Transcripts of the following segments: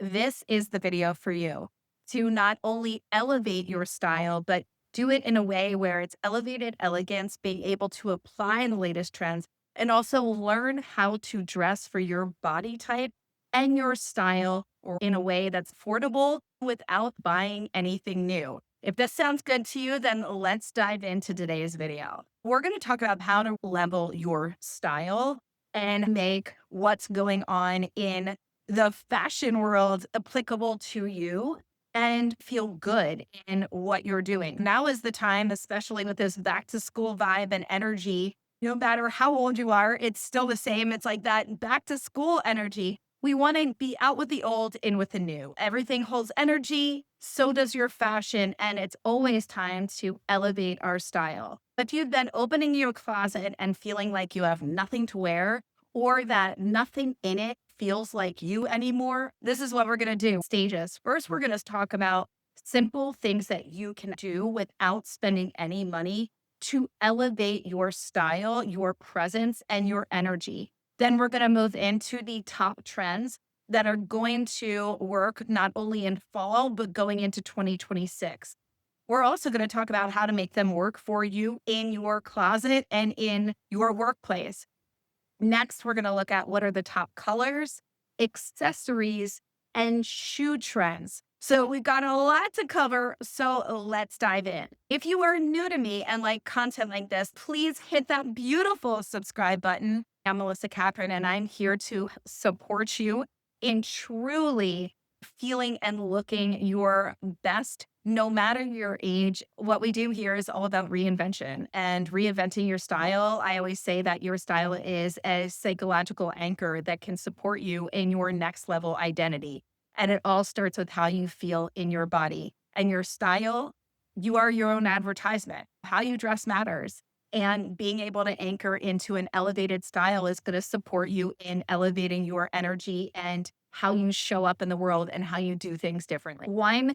this is the video for you to not only elevate your style, but do it in a way where it's elevated elegance, being able to apply the latest trends and also learn how to dress for your body type and your style or in a way that's affordable without buying anything new. If this sounds good to you, then let's dive into today's video. We're going to talk about how to level your style and make what's going on in the fashion world applicable to you and feel good in what you're doing. Now is the time, especially with this back to school vibe and energy. No matter how old you are, it's still the same. It's like that back to school energy. We want to be out with the old, in with the new. Everything holds energy, so does your fashion, and it's always time to elevate our style. If you've been opening your closet and feeling like you have nothing to wear, or that nothing in it feels like you anymore, this is what we're going to do. Stages. First, we're going to talk about simple things that you can do without spending any money to elevate your style, your presence, and your energy. Then we're going to move into the top trends that are going to work not only in fall, but going into 2026. We're also going to talk about how to make them work for you in your closet and in your workplace. Next, we're going to look at what are the top colors, accessories, and shoe trends. So we've got a lot to cover, so let's dive in. If you are new to me and like content like this, please hit that beautiful subscribe button. I'm Melissa Kathryn, and I'm here to support you in truly feeling and looking your best, no matter your age. What we do here is all about reinvention and reinventing your style. I always say that your style is a psychological anchor that can support you in your next level identity. And it all starts with how you feel in your body and your style. You are your own advertisement. How you dress matters. And being able to anchor into an elevated style is going to support you in elevating your energy and how you show up in the world and how you do things differently. One,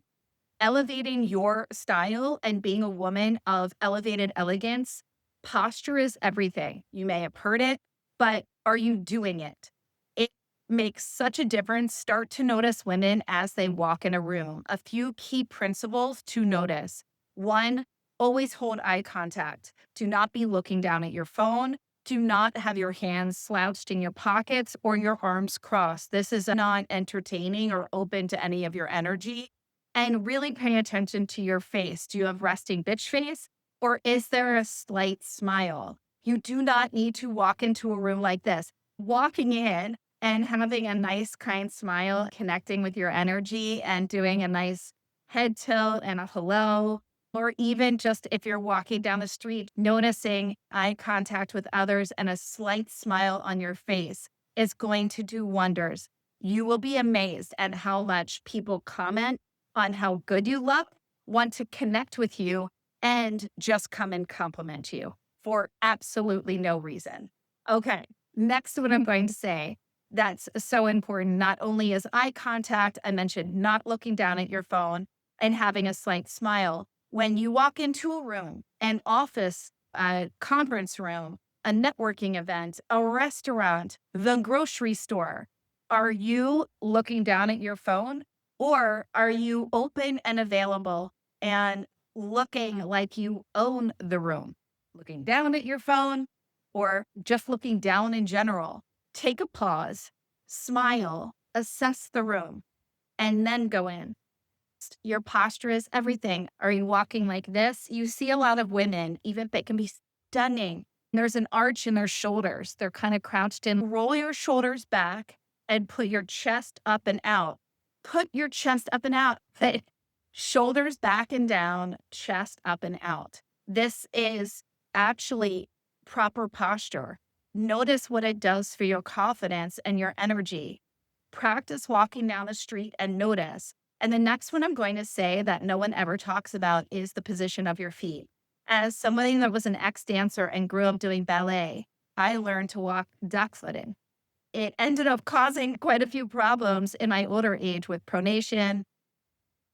elevating your style and being a woman of elevated elegance. Posture is everything. You may have heard it, but are you doing it? It makes such a difference. Start to notice women as they walk in a room. A few key principles to notice. One, always hold eye contact. Do not be looking down at your phone. Do not have your hands slouched in your pockets or your arms crossed. This is not entertaining or open to any of your energy. And really pay attention to your face. Do you have resting bitch face or is there a slight smile? You do not need to walk into a room like this. Walking in and having a nice, kind smile, connecting with your energy and doing a nice head tilt and a hello, or even just if you're walking down the street, noticing eye contact with others and a slight smile on your face is going to do wonders. You will be amazed at how much people comment on how good you look, want to connect with you, and just come and compliment you for absolutely no reason. Okay, next, what I'm going to say that's so important not only is eye contact, I mentioned not looking down at your phone and having a slight smile. When you walk into a room, an office, a conference room, a networking event, a restaurant, the grocery store, are you looking down at your phone? Or are you open and available and looking like you own the room? Looking down at your phone or just looking down in general? Take a pause, smile, assess the room, and then go in. Your posture is everything. Are you walking like this? You see a lot of women, even if they can be stunning. There's an arch in their shoulders. They're kind of crouched in. Roll your shoulders back and put your chest up and out. Put your chest up and out. Shoulders back and down, chest up and out. This is actually proper posture. Notice what it does for your confidence and your energy. Practice walking down the street and notice. And the next one I'm going to say that no one ever talks about is the position of your feet. As somebody that was an ex-dancer and grew up doing ballet, I learned to walk duck-footed. It ended up causing quite a few problems in my older age with pronation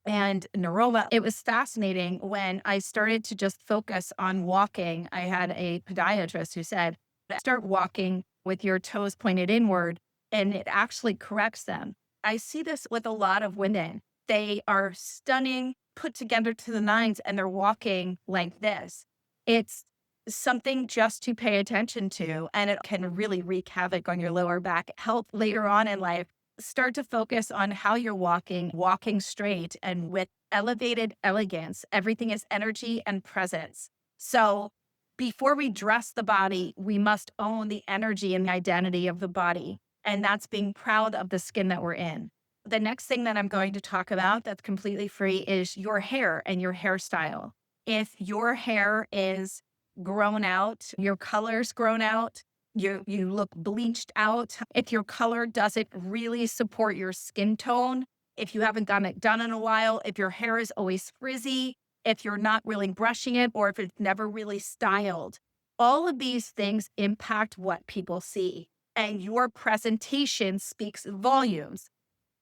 and neuroma. It was fascinating when I started to just focus on walking. I had a podiatrist who said, start walking with your toes pointed inward, and it actually corrects them. I see this with a lot of women. They are stunning, put together to the nines, and they're walking like this. It's something just to pay attention to, and it can really wreak havoc on your lower back. Help later on in life start to focus on how you're walking straight and with elevated elegance. Everything is energy and presence. So before we dress the body, we must own the energy and the identity of the body. And that's being proud of the skin that we're in. The next thing that I'm going to talk about that's completely free is your hair and your hairstyle. If your hair is grown out, your color's grown out, you look bleached out, if your color doesn't really support your skin tone, if you haven't gotten it done in a while, if your hair is always frizzy, if you're not really brushing it, or if it's never really styled, all of these things impact what people see. And your presentation speaks volumes.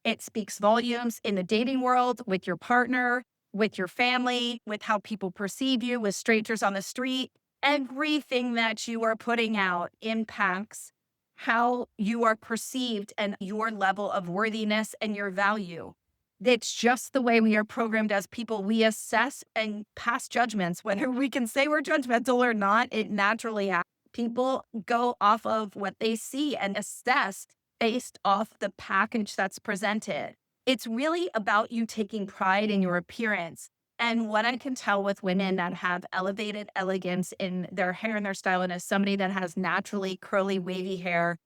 It speaks volumes in the dating world, with your partner, with your family, with how people perceive you, with strangers on the street. Everything that you are putting out impacts how you are perceived and your level of worthiness and your value. It's just the way we are programmed as people. We assess and pass judgments, whether we can say we're judgmental or not. It naturally happens. People go off of what they see and assess based off the package that's presented. It's really about you taking pride in your appearance. And what I can tell with women that have elevated elegance in their hair and their style, and as somebody that has naturally curly, wavy hair,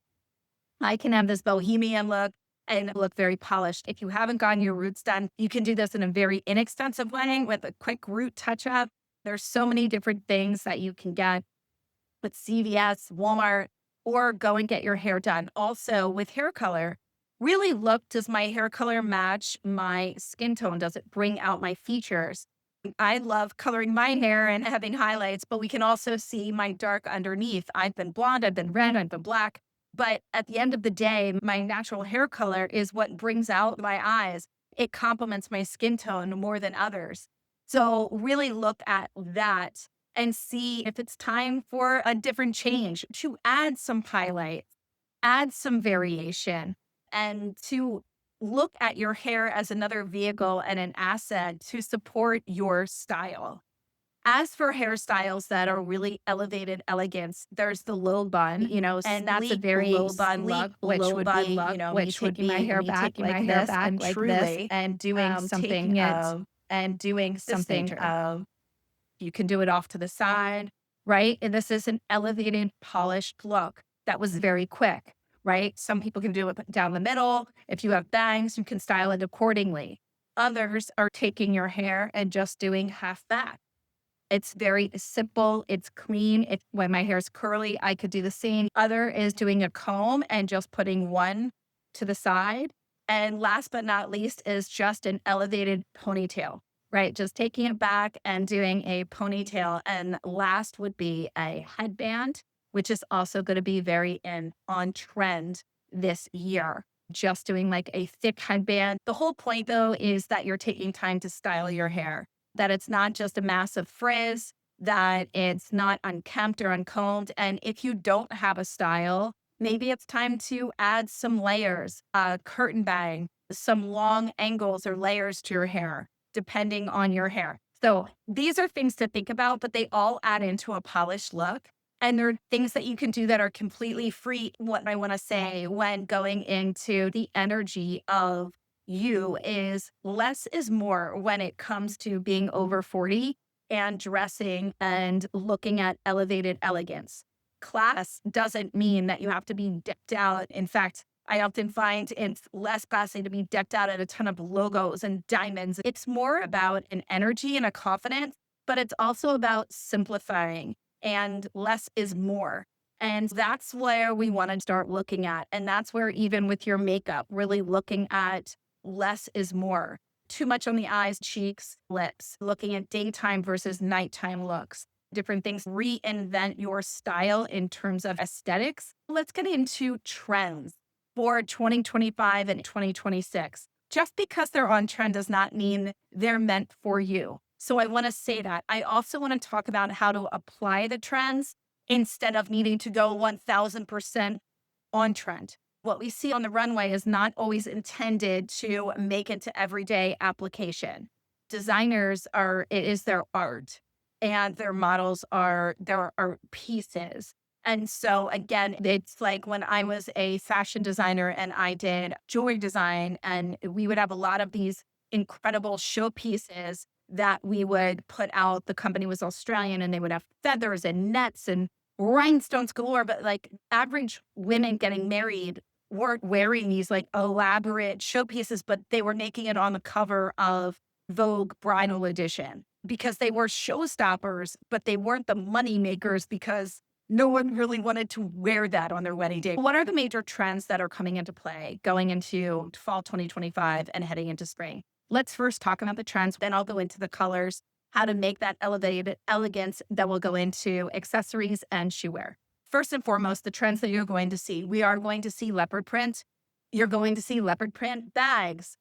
I can have this bohemian look and look very polished. If you haven't gotten your roots done, you can do this in a very inexpensive way with a quick root touch up. There's so many different things that you can get with CVS, Walmart, or go and get your hair done. Also, with hair color, really look, does my hair color match my skin tone? Does it bring out my features? I love coloring my hair and having highlights, but we can also see my dark underneath. I've been blonde, I've been red, I've been black. But at the end of the day, my natural hair color is what brings out my eyes. It complements my skin tone more than others. So really look at that and see if it's time for a different change, to add some highlights, add some variation, and to look at your hair as another vehicle and an asset to support your style. As for hairstyles that are really elevated elegance, there's the low bun, and that's a very Low bun sleek look, low bun look, me which would taking my be hair me back taking my like hair this back and like this truly and doing taking something it and doing this thing. something. You can do it off to the side, right? And this is an elevated, polished look that was very quick, right? Some people can do it down the middle. If you have bangs, you can style it accordingly. Others are taking your hair and just doing half back. It's very simple. It's clean. When my hair's curly, I could do the same. Other is doing a comb and just putting one to the side. And last but not least is just an elevated ponytail, right? Just taking it back and doing a ponytail. And last would be a headband, which is also going to be very on trend this year. Just doing like a thick headband. The whole point though is that you're taking time to style your hair, that it's not just a massive frizz, that it's not unkempt or uncombed. And if you don't have a style, maybe it's time to add some layers, a curtain bang, some long angles or layers to your hair, depending on your hair. So these are things to think about, but they all add into a polished look. And there are things that you can do that are completely free. What I want to say when going into the energy of you is less is more when it comes to being over 40 and dressing and looking at elevated elegance. Class doesn't mean that you have to be decked out. In fact, I often find it's less classy to be decked out at a ton of logos and diamonds. It's more about an energy and a confidence, but it's also about simplifying, and less is more. And that's where we want to start looking at. And that's where, even with your makeup, really looking at less is more. Too much on the eyes, cheeks, lips, looking at daytime versus nighttime looks, different things. Reinvent your style in terms of aesthetics. Let's get into trends for 2025 and 2026. Just because they're on trend does not mean they're meant for you. So I want to say that. I also want to talk about how to apply the trends instead of needing to go 1000% on trend. What we see on the runway is not always intended to make it to everyday application. Designers are, it is their art, and their models are their art pieces. And so again, it's like when I was a fashion designer and I did jewelry design, and we would have a lot of these incredible showpieces that we would put out. The company was Australian and they would have feathers and nets and rhinestones galore. But like average women getting married weren't wearing these like elaborate showpieces, but they were making it on the cover of Vogue Bridal Edition because they were showstoppers, but they weren't the money makers because no one really wanted to wear that on their wedding day. What are the major trends that are coming into play going into fall 2025 and heading into spring? Let's first talk about the trends, then I'll go into the colors, how to make that elevated elegance that will go into accessories and shoe wear. First and foremost, the trends that you're going to see. We are going to see leopard print. You're going to see leopard print bags,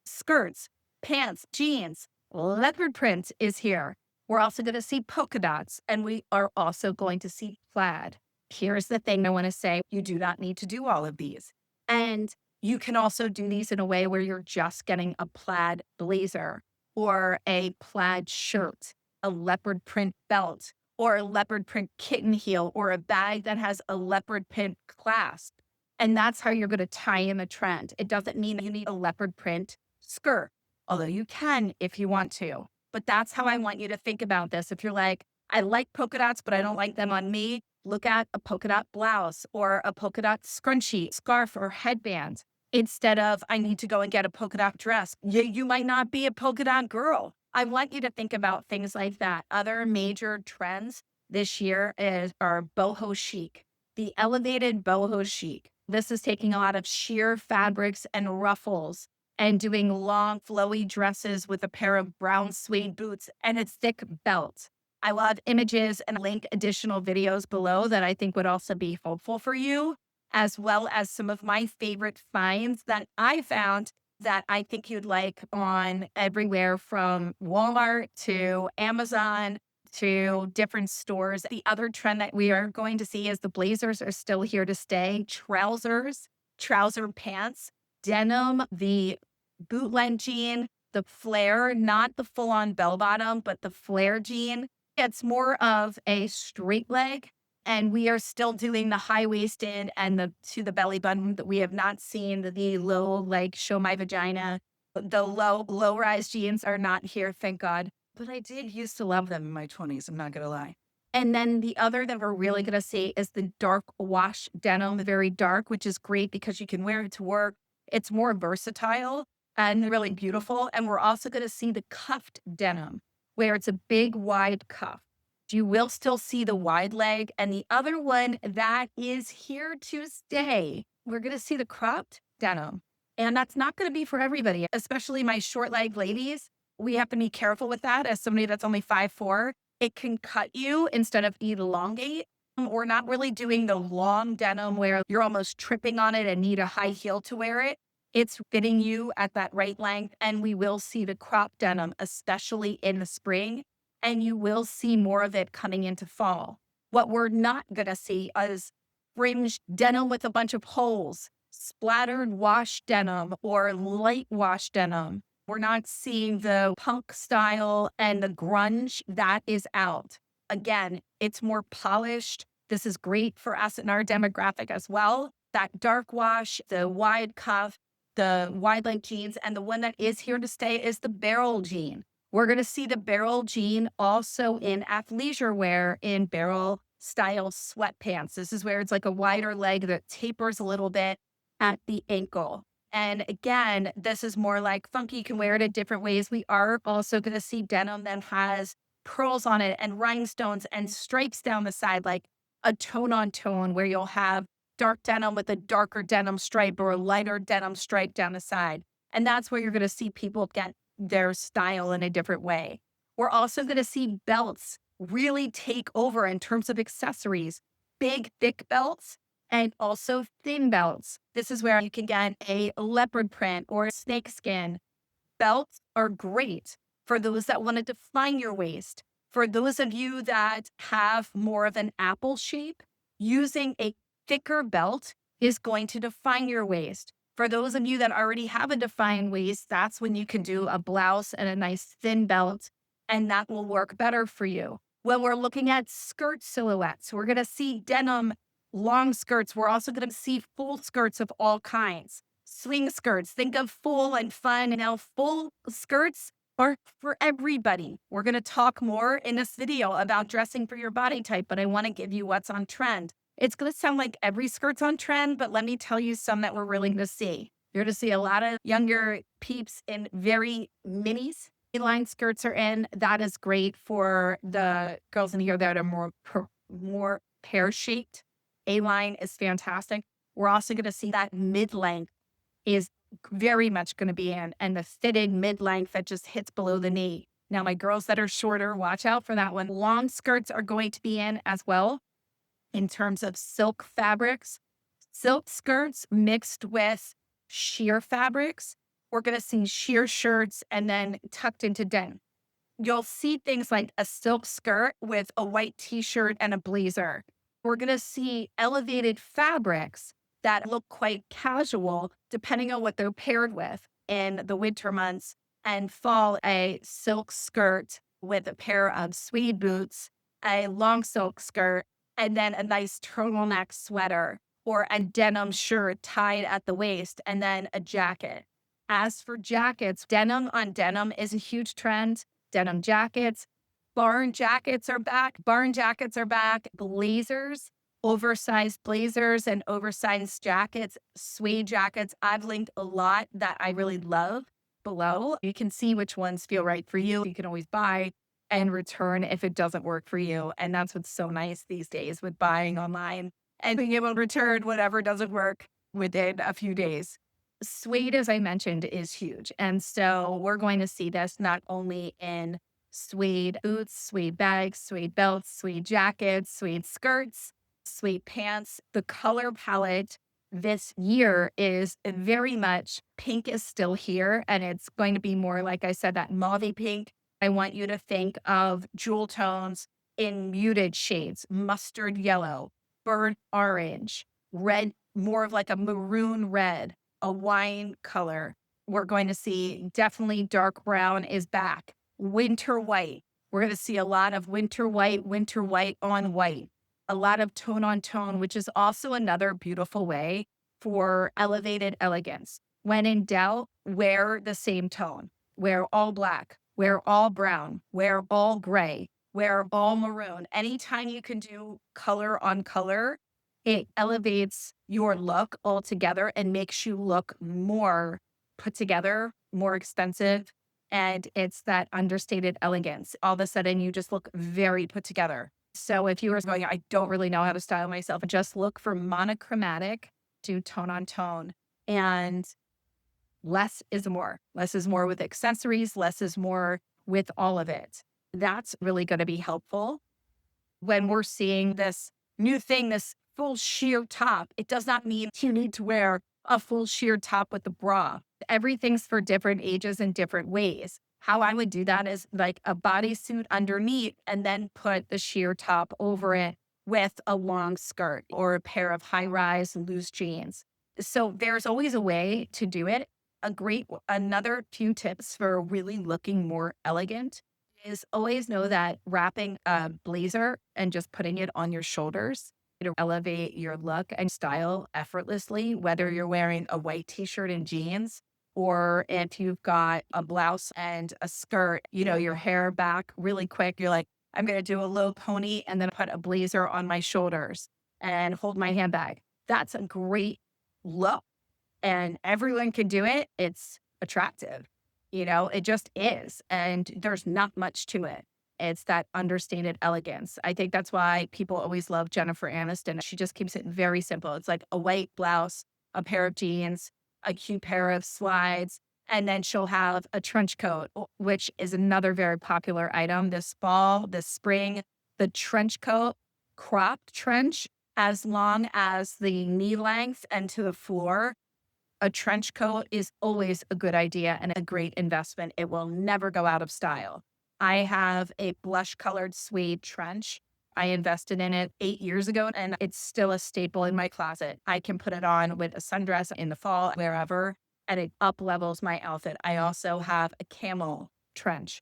skirts, pants, jeans. Leopard print is here. We're also going to see polka dots, and we are also going to see plaid. Here's the thing I want to say. You do not need to do all of these. And you can also do these in a way where you're just getting a plaid blazer or a plaid shirt, a leopard print belt, or a leopard print kitten heel, or a bag that has a leopard print clasp. And that's how you're going to tie in the trend. It doesn't mean you need a leopard print skirt, although you can if you want to. But that's how I want you to think about this. If you're like, I like polka dots, but I don't like them on me, look at a polka dot blouse or a polka dot scrunchie, scarf, or headband. Instead of, I need to go and get a polka dot dress. You might not be a polka dot girl. I want you to think about things like that. Other major trends this year are boho chic, the elevated boho chic. This is taking a lot of sheer fabrics and ruffles and doing long, flowy dresses with a pair of brown suede boots and a thick belt. I will have images and link additional videos below that I think would also be helpful for you, as well as some of my favorite finds that I found that I think you'd like on everywhere from Walmart to Amazon to different stores. The other trend that we are going to see is the blazers are still here to stay. Trousers, trouser pants, denim, the bootleg jean, the flare, not the full-on bell bottom, but the flare jean. It's more of a straight leg. And we are still doing the high-waisted and the to the belly button that we have not seen the low leg show my vagina. The low-rise jeans are not here, thank God. But I did used to love them in my 20s, I'm not gonna lie. And then the other that we're really gonna see is the dark wash denim, very dark, which is great because you can wear it to work. It's more versatile and really beautiful. And we're also gonna see the cuffed denim, where it's a big wide cuff. You will still see the wide leg. And the other one that is here to stay, we're going to see the cropped denim. And that's not going to be for everybody, especially my short leg ladies. We have to be careful with that. As somebody that's only 5'4", it can cut you instead of elongate. We're not really doing the long denim where you're almost tripping on it and need a high heel to wear it. It's fitting you at that right length. And we will see the crop denim, especially in the spring. And you will see more of it coming into fall. What we're not going to see is fringed denim with a bunch of holes, splattered wash denim or light wash denim. We're not seeing the punk style and the grunge that is out. Again, it's more polished. This is great for us in our demographic as well. That dark wash, the wide cuff, the wide leg jeans, and the one that is here to stay is the barrel jean. We're going to see the barrel jean also in athleisure wear in barrel style sweatpants. This is where it's like a wider leg that tapers a little bit at the ankle. And again, this is more like funky. You can wear it in different ways. We are also going to see denim that has pearls on it and rhinestones and stripes down the side, like a tone on tone where you'll have dark denim with a darker denim stripe or a lighter denim stripe down the side. And that's where you're going to see people get their style in a different way. We're also going to see belts really take over in terms of accessories, big, thick belts, and also thin belts. This is where you can get a leopard print or a snakeskin. Belts are great for those that want to define your waist. For those of you that have more of an apple shape, using a thicker belt is going to define your waist. For those of you that already have a defined waist, that's when you can do a blouse and a nice thin belt, and that will work better for you. When we're looking at skirt silhouettes, we're going to see denim long skirts. We're also going to see full skirts of all kinds. Swing skirts, think of full and fun. Now, full skirts are for everybody. We're going to talk more in this video about dressing for your body type, but I want to give you what's on trend. It's going to sound like every skirt's on trend, but let me tell you some that we're really going to see. You're going to see a lot of younger peeps in very minis. A-line skirts are in. That is great for the girls in here that are more pear-shaped. A-line is fantastic. We're also going to see that mid-length is very much going to be in, and the fitted mid-length that just hits below the knee. Now, my girls that are shorter, watch out for that one. Long skirts are going to be in as well in terms of silk fabrics. Silk skirts mixed with sheer fabrics. We're going to see sheer shirts and then tucked into denim. You'll see things like a silk skirt with a white t-shirt and a blazer. We're going to see elevated fabrics that look quite casual, depending on what they're paired with in the winter months, and fall, a silk skirt with a pair of suede boots, a long silk skirt, and then a nice turtleneck sweater or a denim shirt tied at the waist, and then a jacket. As for jackets, denim on denim is a huge trend. Denim jackets, barn jackets are back. Barn jackets are back. Blazers, oversized blazers and oversized jackets, suede jackets. I've linked a lot that I really love below. You can see which ones feel right for you. You can always buy and return if it doesn't work for you. And that's what's so nice these days with buying online and being able to return whatever doesn't work within a few days. Suede, as I mentioned, is huge. And so we're going to see this not only in suede boots, suede bags, suede belts, suede jackets, suede skirts, suede pants. The color palette this year is very much pink is still here. And it's going to be more, like I said, that mauve pink. I want you to think of jewel tones in muted shades, mustard yellow, burnt orange, red, more of like a maroon red, a wine color. We're going to see definitely dark brown is back. Winter white. We're going to see a lot of winter white on white. A lot of tone on tone, which is also another beautiful way for elevated elegance. When in doubt, wear the same tone. Wear all black, wear all brown, wear all gray, wear all maroon. Anytime you can do color on color, it elevates your look altogether and makes you look more put together, more expensive. And it's that understated elegance. All of a sudden, you just look very put together. So if you were going, I don't really know how to style myself, just look for monochromatic, do tone on tone. And less is more. Less is more with accessories, less is more with all of it. That's really going to be helpful when we're seeing this new thing, this full sheer top. It does not mean you need to wear a full sheer top with a bra. Everything's for different ages and different ways. How I would do that is like a bodysuit underneath and then put the sheer top over it with a long skirt or a pair of high-rise loose jeans. So there's always a way to do it. Another few tips for really looking more elegant is always know that wrapping a blazer and just putting it on your shoulders to elevate your look and style effortlessly, whether you're wearing a white t-shirt and jeans, or if you've got a blouse and a skirt, your hair back really quick. You're like, I'm going to do a low pony and then put a blazer on my shoulders and hold my handbag. That's a great look and everyone can do it. It's attractive. It just is. And there's not much to it. It's that understated elegance. I think that's why people always love Jennifer Aniston. She just keeps it very simple. It's like a white blouse, a pair of jeans, a cute pair of slides, and then she'll have a trench coat, which is another very popular item this fall, this spring. The trench coat, cropped trench, as long as the knee length and to the floor. A trench coat is always a good idea and a great investment. It will never go out of style. I have a blush colored suede trench I invested in it 8 years ago and it's still a staple in my closet. I can put it on with a sundress in the fall, wherever, and it up levels my outfit. I also have a camel trench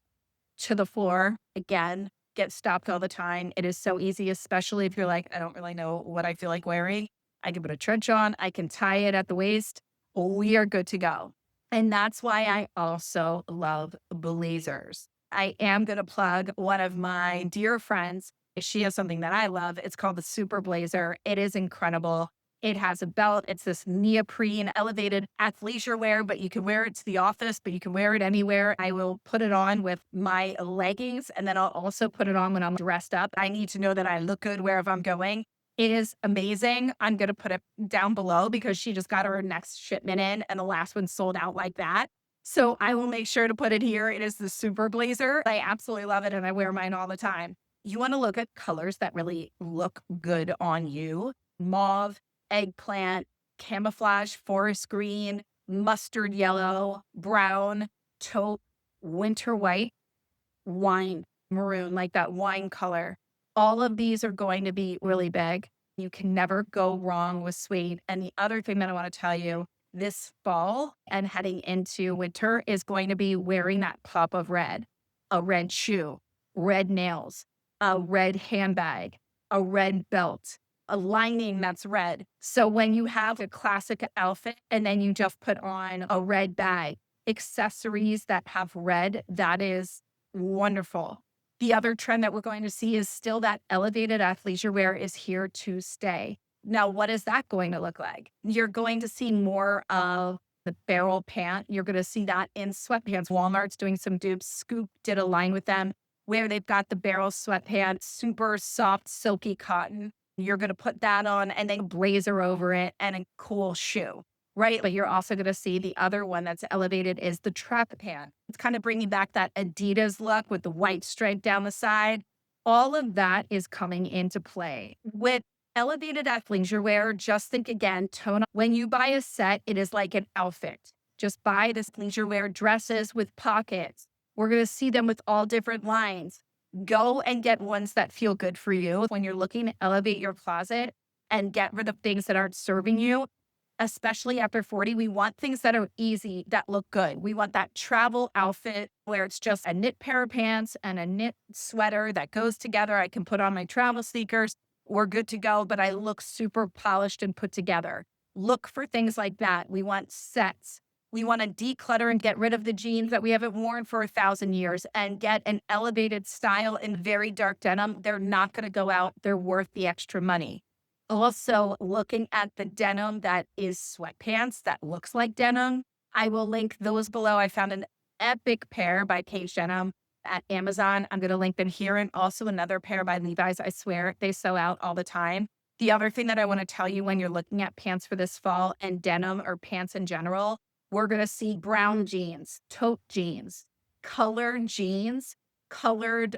to the floor. Again, get stopped all the time. It is so easy, especially if you're like, I don't really know what I feel like wearing. I can put a trench on, I can tie it at the waist. We are good to go. And that's why I also love blazers. I am going to plug one of my dear friends. She has something that I love. It's called the Super Blazer. It is incredible. It has a belt. It's this neoprene elevated athleisure wear, but you can wear it to the office, but you can wear it anywhere. I will put it on with my leggings and then I'll also put it on when I'm dressed up. I need to know that I look good wherever I'm going. It is amazing. I'm going to put it down below because she just got her next shipment in and the last one sold out like that. So I will make sure to put it here. It is the Super Blazer. I absolutely love it and I wear mine all the time. You want to look at colors that really look good on you. Mauve, eggplant, camouflage, forest green, mustard yellow, brown, taupe, winter white, wine, maroon, like that wine color. All of these are going to be really big. You can never go wrong with suede. And the other thing that I want to tell you this fall and heading into winter is going to be wearing that pop of red, a red shoe, red nails, a red handbag, a red belt, a lining that's red. So when you have a classic outfit and then you just put on a red bag, accessories that have red, that is wonderful. The other trend that we're going to see is still that elevated athleisure wear is here to stay. Now, what is that going to look like? You're going to see more of the barrel pant. You're going to see that in sweatpants. Walmart's doing some dupes. Scoop did a line with them where they've got the barrel sweatpants, super soft, silky cotton. You're going to put that on and then a blazer over it and a cool shoe, right? But you're also going to see the other one that's elevated is the track pant. It's kind of bringing back that Adidas look with the white stripe down the side. All of that is coming into play. With elevated athleisure wear, just think again, tone. When you buy a set, it is like an outfit. Just buy this leisure wear dresses with pockets. We're going to see them with all different lines. Go and get ones that feel good for you when you're looking to elevate your closet and get rid of things that aren't serving you. Especially after 40, we want things that are easy, that look good. We want that travel outfit where it's just a knit pair of pants and a knit sweater that goes together. I can put on my travel sneakers. We're good to go, but I look super polished and put together. Look for things like that. We want sets. We want to declutter and get rid of the jeans that we haven't worn for 1,000 years and get an elevated style in very dark denim. They're not going to go out. They're worth the extra money. Also, looking at the denim that is sweatpants that looks like denim. I will link those below. I found an epic pair by Paige Denim at Amazon. I'm going to link them here and also another pair by Levi's. I swear they sell out all the time. The other thing that I want to tell you when you're looking at pants for this fall and denim or pants in general, we're going to see brown jeans, taupe jeans, colored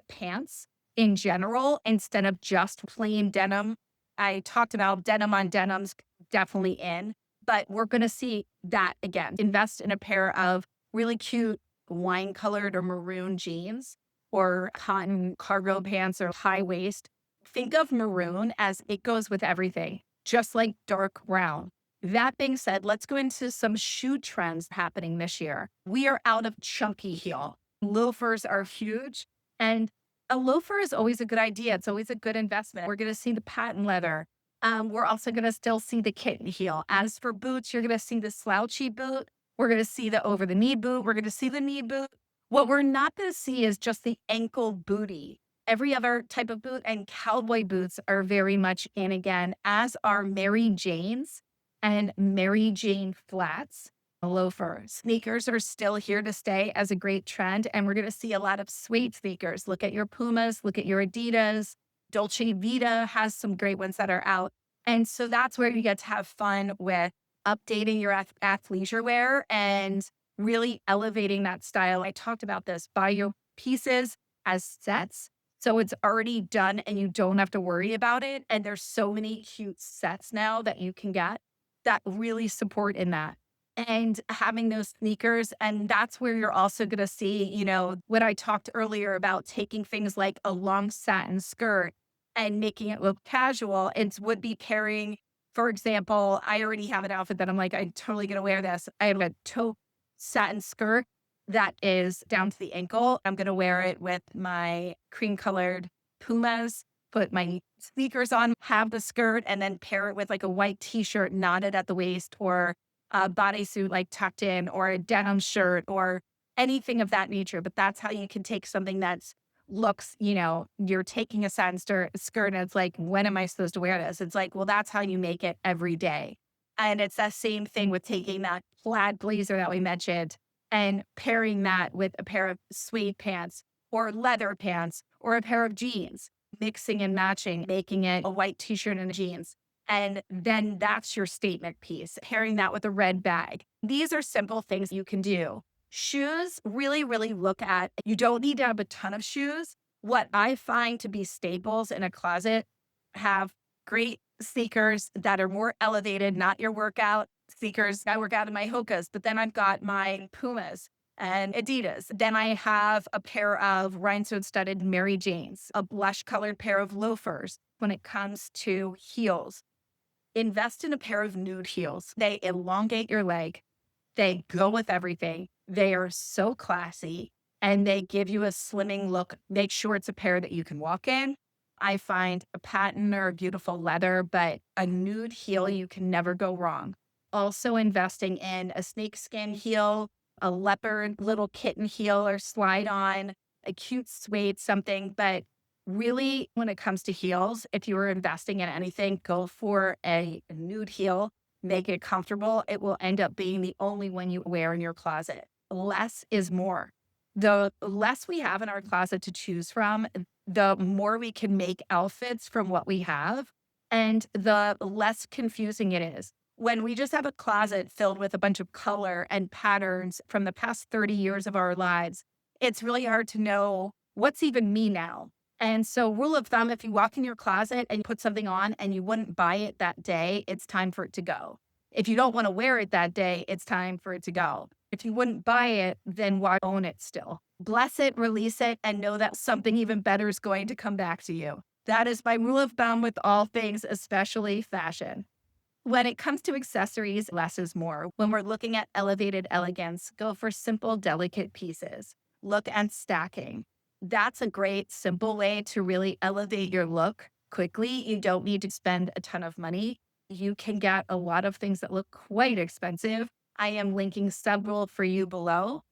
pants in general instead of just plain denim. I talked about denim on denims, definitely in, but we're going to see that again. Invest in a pair of really cute wine colored or maroon jeans or cotton cargo pants or high waist. Think of maroon as it goes with everything, just like dark brown. That being said, let's go into some shoe trends happening this year. We are out of chunky heel. Loafers are huge, and a loafer is always a good idea. It's always a good investment. We're going to see the patent leather. We're also going to still see the kitten heel. As for boots, you're going to see the slouchy boot. We're going to see the over the knee boot. We're going to see the knee boot. What we're not going to see is just the ankle booty. Every other type of boot and cowboy boots are very much in again, as are Mary Janes and Mary Jane flats. Loafer sneakers are still here to stay as a great trend. And we're going to see a lot of suede sneakers. Look at your Pumas, look at your Adidas. Dolce Vita has some great ones that are out. And so that's where you get to have fun with updating your athleisure wear and really elevating that style. I talked about this. Buy your pieces as sets. So it's already done and you don't have to worry about it. And there's so many cute sets now that you can get that really support in that. And having those sneakers. And that's where you're also going to see, what I talked earlier about taking things like a long satin skirt and making it look casual. It would be pairing, for example, I already have an outfit that I'm like, I'm totally going to wear this. I have a taupe satin skirt that is down to the ankle. I'm going to wear it with my cream colored Pumas, put my sneakers on, have the skirt, and then pair it with like a white t-shirt knotted at the waist, or a bodysuit like tucked in, or a denim shirt, or anything of that nature. But that's how you can take something that's looks, you're taking a satin skirt and it's like, when am I supposed to wear this? It's like, well, that's how you make it every day. And it's that same thing with taking that plaid blazer that we mentioned and pairing that with a pair of suede pants or leather pants or a pair of jeans, mixing and matching, making it a white t-shirt and jeans. And then that's your statement piece, pairing that with a red bag. These are simple things you can do. Shoes, really, really look at, you don't need to have a ton of shoes. What I find to be staples in a closet have great sneakers that are more elevated, not your workout sneakers. I work out in my Hokas, but then I've got my Pumas and Adidas. Then I have a pair of rhinestone studded Mary Janes, a blush colored pair of loafers. When it comes to heels, invest in a pair of nude heels. They elongate your leg. They go with everything. They are so classy and they give you a slimming look. Make sure it's a pair that you can walk in. I find a patent or a beautiful leather, but a nude heel, you can never go wrong. Also investing in a snakeskin heel, a leopard little kitten heel or slide on, a cute suede something. But really, when it comes to heels, if you are investing in anything, go for a nude heel. Make it comfortable. It will end up being the only one you wear in your closet. Less is more. The less we have in our closet to choose from, the more we can make outfits from what we have, and the less confusing it is. When we just have a closet filled with a bunch of color and patterns from the past 30 years of our lives, it's really hard to know what's even me now. And so, rule of thumb, if you walk in your closet and you put something on and you wouldn't buy it that day, it's time for it to go. If you don't want to wear it that day, it's time for it to go. If you wouldn't buy it, then why own it still? Bless it, release it, and know that something even better is going to come back to you. That is my rule of thumb with all things, especially fashion. When it comes to accessories, less is more. When we're looking at elevated elegance, go for simple, delicate pieces. Look at stacking. That's a great, simple way to really elevate your look quickly. You don't need to spend a ton of money. You can get a lot of things that look quite expensive. I am linking several for you below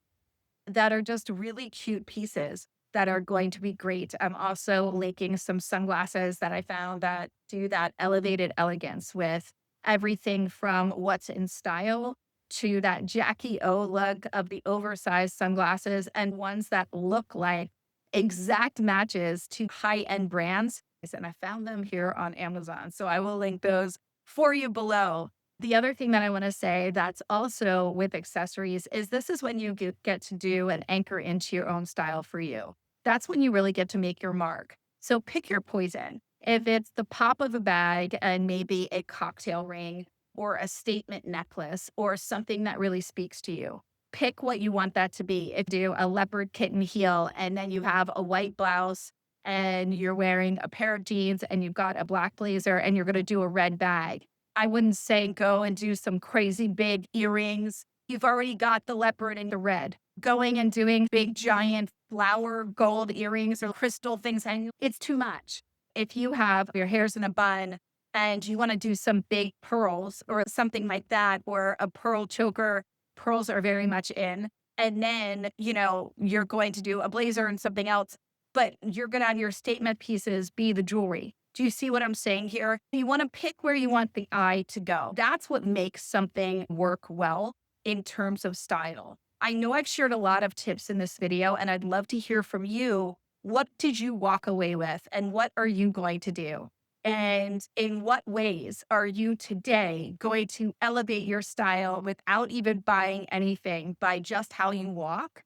that are just really cute pieces that are going to be great. I'm also linking some sunglasses that I found that do that elevated elegance with everything from what's in style to that Jackie O look of the oversized sunglasses and ones that look like exact matches to high-end brands. And I found them here on Amazon. So I will link those for you below. The other thing that I want to say that's also with accessories is this is when you get to do and anchor into your own style for you. That's when you really get to make your mark. So pick your poison. If it's the pop of a bag and maybe a cocktail ring or a statement necklace or something that really speaks to you, pick what you want that to be. If you do a leopard kitten heel and then you have a white blouse and you're wearing a pair of jeans and you've got a black blazer and you're going to do a red bag, I wouldn't say go and do some crazy big earrings. You've already got the leopard and the red. Going and doing big giant flower gold earrings or crystal things, and it's too much. If you have your hair's in a bun and you want to do some big pearls or something like that, or a pearl choker, pearls are very much in. And then, you're going to do a blazer and something else, but you're going to have your statement pieces be the jewelry. Do you see what I'm saying here? You want to pick where you want the eye to go. That's what makes something work well in terms of style. I know I've shared a lot of tips in this video, and I'd love to hear from you. What did you walk away with, and what are you going to do? And in what ways are you today going to elevate your style without even buying anything by just how you walk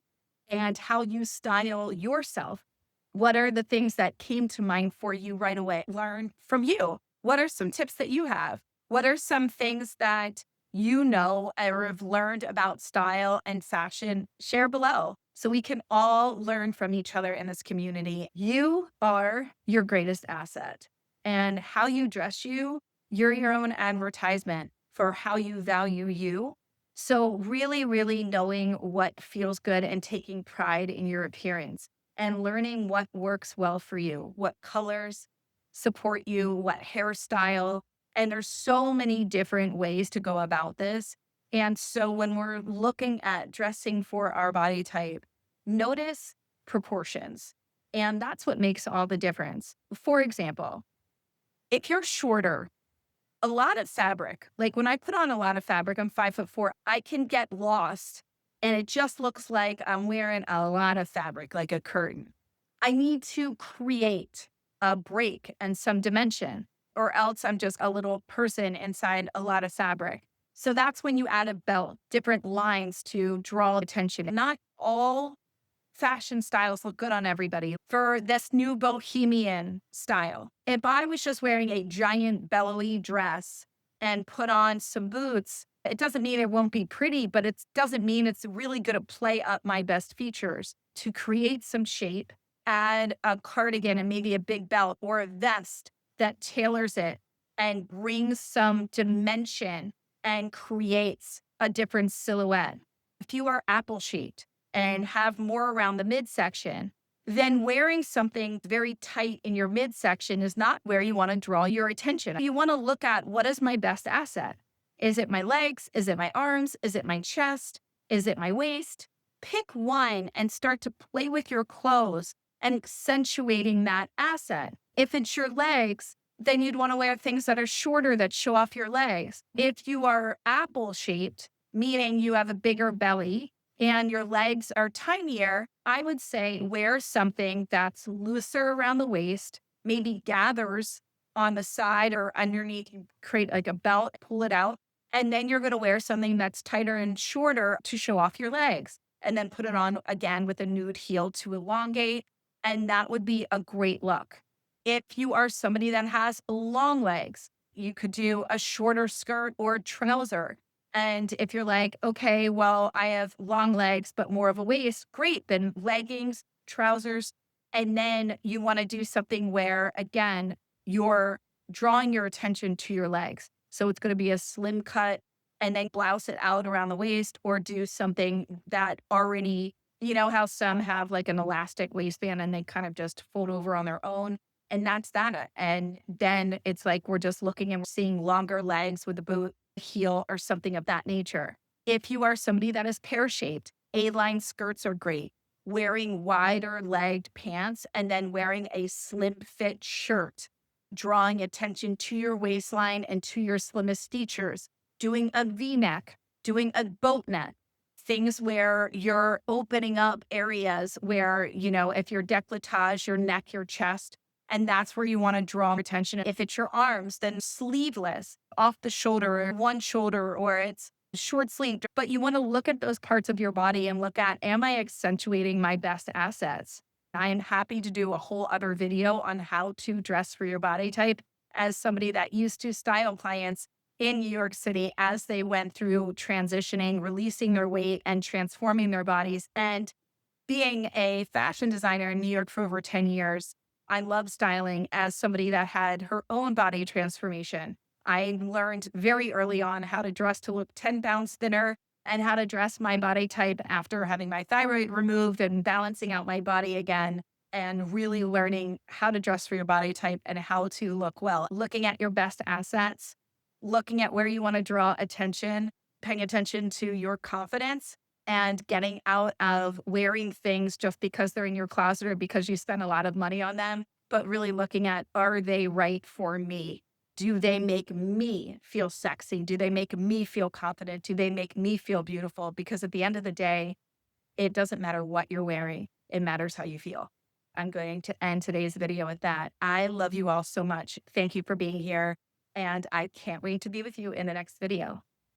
and how you style yourself? What are the things that came to mind for you right away? Learn from you. What are some tips that you have? What are some things that you know or have learned about style and fashion? Share below. So we can all learn from each other in this community. You are your greatest asset. And how you dress you're your own advertisement for how you value you. So really, really knowing what feels good and taking pride in your appearance and learning what works well for you, what colors support you, what hairstyle. And there's so many different ways to go about this. And so when we're looking at dressing for our body type, notice proportions. And that's what makes all the difference. For example, if you're shorter, a lot of fabric, like when I put on a lot of fabric, I'm 5'4", I can get lost and it just looks like I'm wearing a lot of fabric, like a curtain. I need to create a break and some dimension, or else I'm just a little person inside a lot of fabric. So that's when you add a belt, different lines to draw attention. Not all fashion styles look good on everybody. For this new bohemian style, if I was just wearing a giant belly dress and put on some boots, it doesn't mean it won't be pretty, but it doesn't mean it's really going to play up my best features. To create some shape, add a cardigan and maybe a big belt or a vest that tailors it and brings some dimension and creates a different silhouette. If you are apple shaped, and have more around the midsection, then wearing something very tight in your midsection is not where you want to draw your attention. You want to look at, what is my best asset? Is it my legs? Is it my arms? Is it my chest? Is it my waist? Pick one and start to play with your clothes and accentuating that asset. If it's your legs, then you'd want to wear things that are shorter that show off your legs. If you are apple shaped, meaning you have a bigger belly, and your legs are tinier, I would say wear something that's looser around the waist, maybe gathers on the side or underneath. You create like a belt, pull it out, and then you're going to wear something that's tighter and shorter to show off your legs. And then put it on again with a nude heel to elongate. And that would be a great look. If you are somebody that has long legs, you could do a shorter skirt or trouser. And if you're like, okay, well, I have long legs, but more of a waist, great. Then leggings, trousers. And then you want to do something where, again, you're drawing your attention to your legs. So it's going to be a slim cut and then blouse it out around the waist, or do something that already, you know, how some have like an elastic waistband and they kind of just fold over on their own. And that's that. And then it's like we're just looking and seeing longer legs with the boot, heel, or something of that nature. If you are somebody that is pear-shaped, A-line skirts are great. Wearing wider legged pants and then wearing a slim fit shirt, drawing attention to your waistline and to your slimmest features, doing a V-neck, doing a boat neck, things where you're opening up areas where, you know, if your décolletage, your neck, your chest, and that's where you want to draw attention. If it's your arms, then sleeveless, off the shoulder, or one shoulder, or it's short sleeved. But you want to look at those parts of your body and look at, am I accentuating my best assets? I am happy to do a whole other video on how to dress for your body type, as somebody that used to style clients in New York City as they went through transitioning, releasing their weight and transforming their bodies. And being a fashion designer in New York for over 10 years, I love styling as somebody that had her own body transformation. I learned very early on how to dress to look 10 pounds thinner and how to dress my body type after having my thyroid removed and balancing out my body again, and really learning how to dress for your body type and how to look well. Looking at your best assets, looking at where you want to draw attention, paying attention to your confidence, and getting out of wearing things just because they're in your closet or because you spend a lot of money on them, but really looking at, are they right for me? Do they make me feel sexy? Do they make me feel confident? Do they make me feel beautiful? Because at the end of the day, it doesn't matter what you're wearing. It matters how you feel. I'm going to end today's video with that. I love you all so much. Thank you for being here. And I can't wait to be with you in the next video.